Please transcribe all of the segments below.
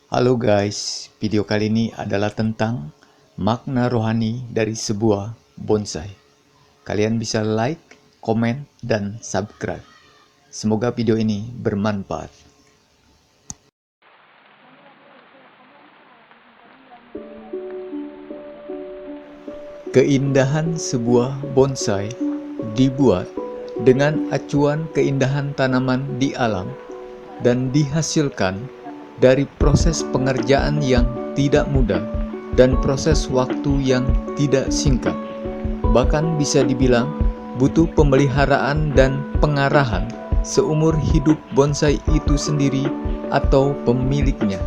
Halo guys, video kali ini adalah tentang makna rohani dari sebuah bonsai. Kalian bisa like, komen, dan subscribe. Semoga video ini bermanfaat. Keindahan sebuah bonsai dibuat dengan acuan keindahan tanaman di alam dan dihasilkan dari proses pengerjaan yang tidak mudah dan proses waktu yang tidak singkat. Bahkan bisa dibilang butuh pemeliharaan dan pengarahan seumur hidup bonsai itu sendiri atau pemiliknya.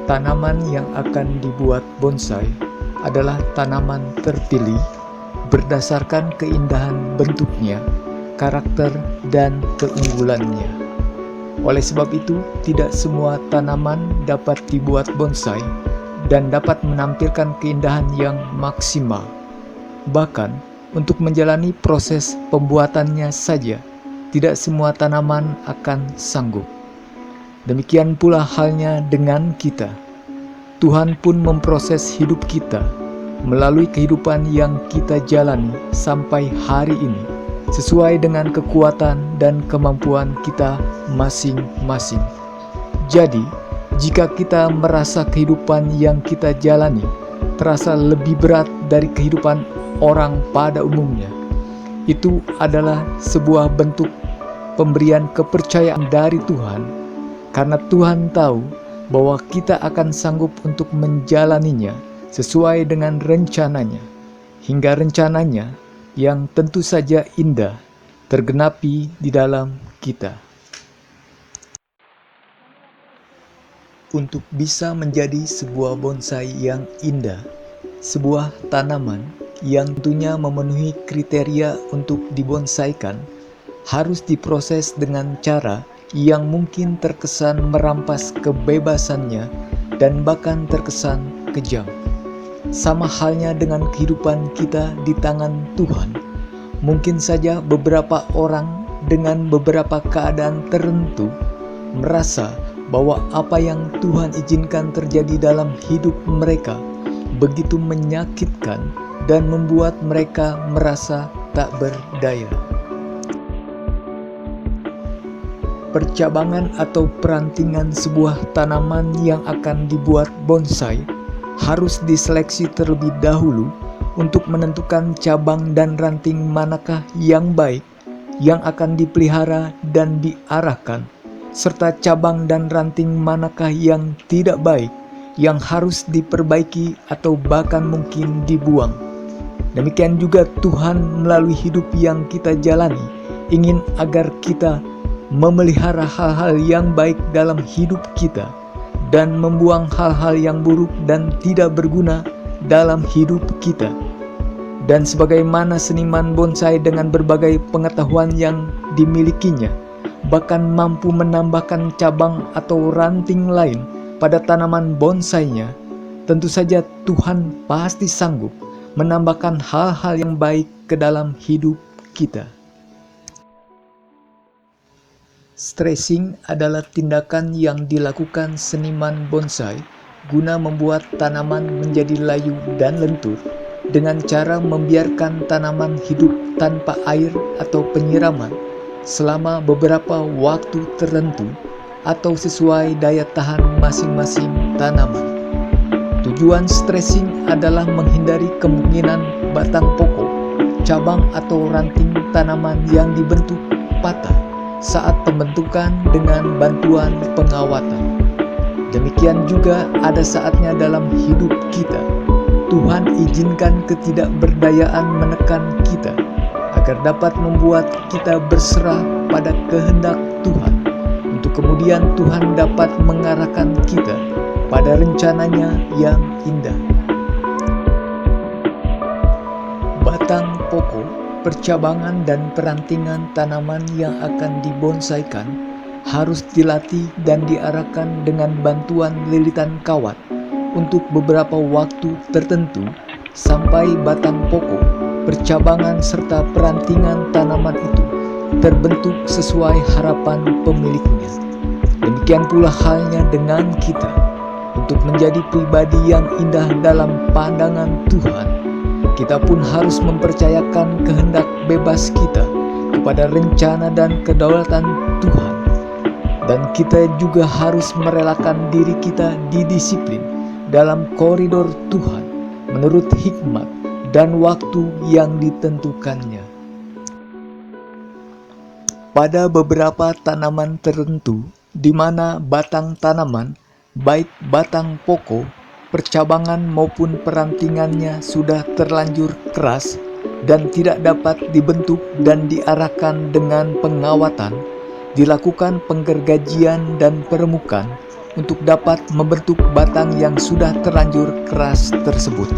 Tanaman yang akan dibuat bonsai adalah tanaman terpilih berdasarkan keindahan bentuknya, karakter, dan keunggulannya. Oleh sebab itu, tidak semua tanaman dapat dibuat bonsai dan dapat menampilkan keindahan yang maksimal. Bahkan, untuk menjalani proses pembuatannya saja, tidak semua tanaman akan sanggup. Demikian pula halnya dengan kita. Tuhan pun memproses hidup kita melalui kehidupan yang kita jalani sampai hari ini, sesuai dengan kekuatan dan kemampuan kita masing-masing. Jadi, jika kita merasa kehidupan yang kita jalani terasa lebih berat dari kehidupan orang pada umumnya, itu adalah sebuah bentuk pemberian kepercayaan dari Tuhan, karena Tuhan tahu bahwa kita akan sanggup untuk menjalaninya sesuai dengan rencananya, hingga rencananya yang tentu saja indah tergenapi di dalam kita. Untuk bisa menjadi sebuah bonsai yang indah, sebuah tanaman yang tentunya memenuhi kriteria untuk dibonsaikan harus diproses dengan cara yang mungkin terkesan merampas kebebasannya dan bahkan terkesan kejam. Sama halnya dengan kehidupan kita di tangan Tuhan. Mungkin saja beberapa orang dengan beberapa keadaan tertentu merasa bahwa apa yang Tuhan izinkan terjadi dalam hidup mereka begitu menyakitkan dan membuat mereka merasa tak berdaya. Percabangan atau perantingan sebuah tanaman yang akan dibuat bonsai harus diseleksi terlebih dahulu untuk menentukan cabang dan ranting manakah yang baik yang akan dipelihara dan diarahkan, serta cabang dan ranting manakah yang tidak baik yang harus diperbaiki atau bahkan mungkin dibuang. Demikian juga Tuhan melalui hidup yang kita jalani ingin agar kita memelihara hal-hal yang baik dalam hidup kita dan membuang hal-hal yang buruk dan tidak berguna dalam hidup kita. Dan sebagaimana seniman bonsai dengan berbagai pengetahuan yang dimilikinya bahkan mampu menambahkan cabang atau ranting lain pada tanaman bonsainya, tentu saja Tuhan pasti sanggup menambahkan hal-hal yang baik ke dalam hidup kita. Stressing adalah tindakan yang dilakukan seniman bonsai guna membuat tanaman menjadi layu dan lentur dengan cara membiarkan tanaman hidup tanpa air atau penyiraman selama beberapa waktu tertentu atau sesuai daya tahan masing-masing tanaman. Tujuan stressing adalah menghindari kemungkinan batang pokok, cabang atau ranting tanaman yang dibentuk patah saat pembentukan dengan bantuan pengawatan. Demikian juga ada saatnya dalam hidup kita Tuhan izinkan ketidakberdayaan menekan kita agar dapat membuat kita berserah pada kehendak Tuhan, untuk kemudian Tuhan dapat mengarahkan kita pada rencananya yang indah. Batang pokok, percabangan dan perantingan tanaman yang akan dibonsaikan harus dilatih dan diarahkan dengan bantuan lilitan kawat untuk beberapa waktu tertentu sampai batang pokok, percabangan serta perantingan tanaman itu terbentuk sesuai harapan pemiliknya. Demikian pula halnya dengan kita. Untuk menjadi pribadi yang indah dalam pandangan Tuhan, kita pun harus mempercayakan kehendak bebas kita kepada rencana dan kedaulatan Tuhan. Dan kita juga harus merelakan diri kita didisiplin dalam koridor Tuhan menurut hikmat dan waktu yang ditentukannya. Pada beberapa tanaman tertentu, di mana batang tanaman, baik batang pokok, percabangan maupun perantingannya sudah terlanjur keras dan tidak dapat dibentuk dan diarahkan dengan pengawatan, dilakukan penggergajian dan peremukan untuk dapat membentuk batang yang sudah terlanjur keras tersebut.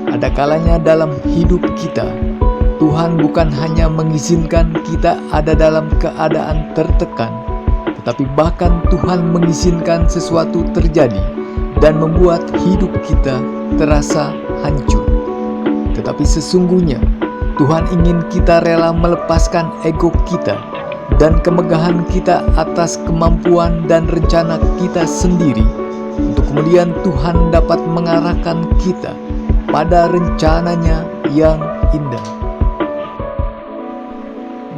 Ada kalanya dalam hidup kita, Tuhan bukan hanya mengizinkan kita ada dalam keadaan tertekan, tetapi bahkan Tuhan mengizinkan sesuatu terjadi dan membuat hidup kita terasa hancur. Tetapi sesungguhnya Tuhan ingin kita rela melepaskan ego kita dan kemegahan kita atas kemampuan dan rencana kita sendiri, untuk kemudian Tuhan dapat mengarahkan kita pada rencananya yang indah.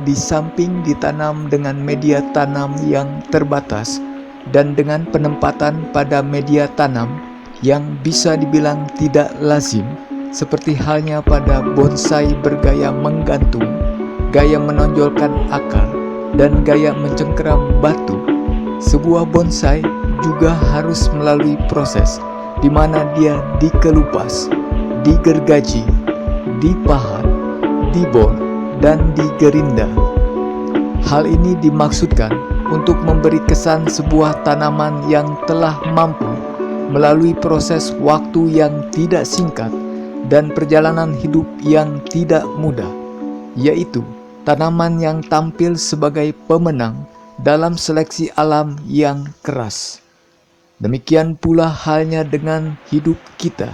Di samping ditanam dengan media tanam yang terbatas dan dengan penempatan pada media tanam yang bisa dibilang tidak lazim, seperti halnya pada bonsai bergaya menggantung, gaya menonjolkan akar, dan gaya mencengkeram batu, sebuah bonsai juga harus melalui proses di mana dia dikelupas, digergaji, dipahat, dibor, dan digerinda. Hal ini dimaksudkan untuk memberi kesan sebuah tanaman yang telah mampu melalui proses waktu yang tidak singkat dan perjalanan hidup yang tidak mudah, yaitu tanaman yang tampil sebagai pemenang dalam seleksi alam yang keras. Demikian pula halnya dengan hidup kita.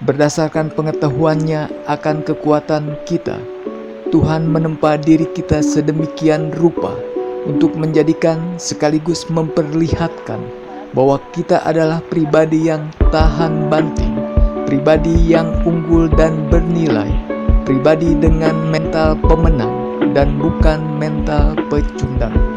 Berdasarkan pengetahuannya akan kekuatan kita, Tuhan menempa diri kita sedemikian rupa untuk menjadikan sekaligus memperlihatkan bahwa kita adalah pribadi yang tahan banting, pribadi yang unggul dan bernilai, pribadi dengan mental pemenang dan bukan mental pecundang.